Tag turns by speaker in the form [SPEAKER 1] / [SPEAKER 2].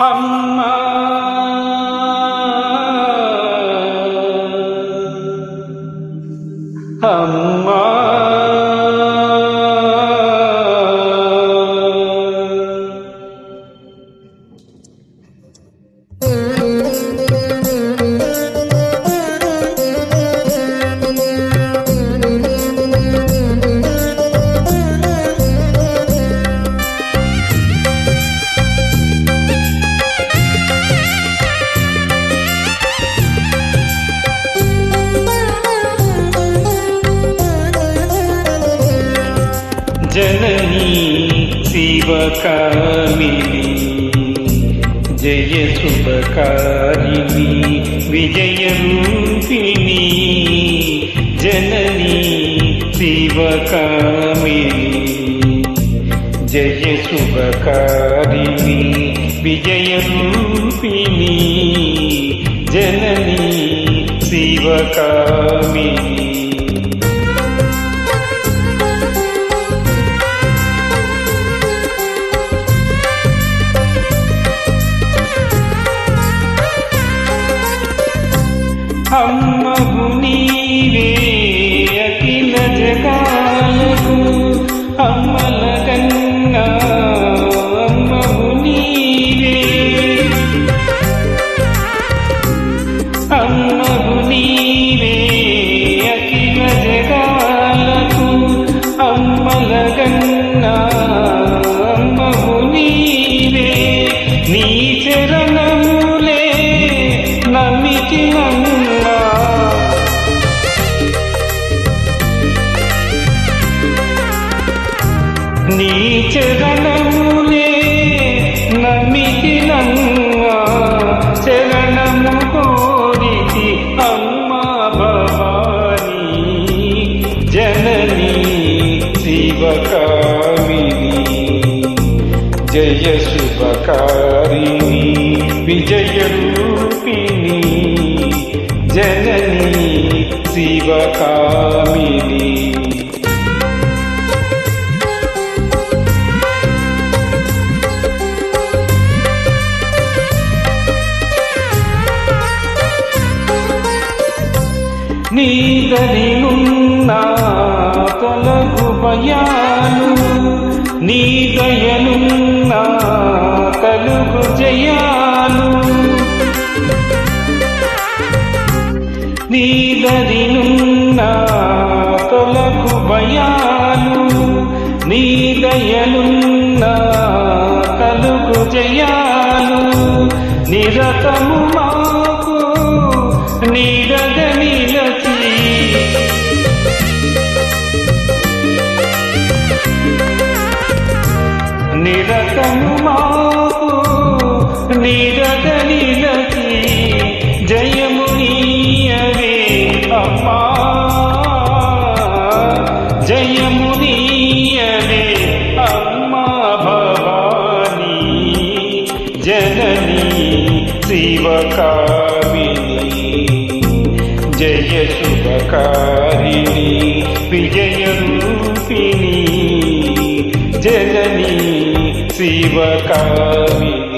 [SPEAKER 1] అమ్మా అమ్మా जननी शिवकामिनी जय शुभकारिणी विजयरूपिणी जननी शिवकामिनी जय शुभकारिणी विजयरूपिणी जननी शिवकामिनी అమ్మకు నీవే అఖిల జగాలకు అమ్మల కన్నా అమ్మకు నీవే అమ్మకు నీవే అఖిల జగాలకు అమ్మల కన్నా అమ్మకు నీవే నీ చరణములే నమ్మితిన నీ చరణములే నమ్మితినంగా శరణము కోరితి అమ్మా భవానీ జననీ శివకామిని జయ శుభకారిణి విజయరూపిణి జననీ శివకామిని నీ దరినున్నా తొలగు భయాలు నీ దయనున్నా కలుగు జయాలు నీ దరినున్నా తొలగు భయాలు నీ దయనున్నా కలుగు జయాలు నిరతము మాకు నీడగ నిలచి నిరతము మాకు నీడగ నిలచి జయము నీయవే అమ్మా జయము నీయవే అమ్మా భవానీ జననీ శివకామిని జయ శుభకారిణి విజయరూపిణి జననీ శివకామిని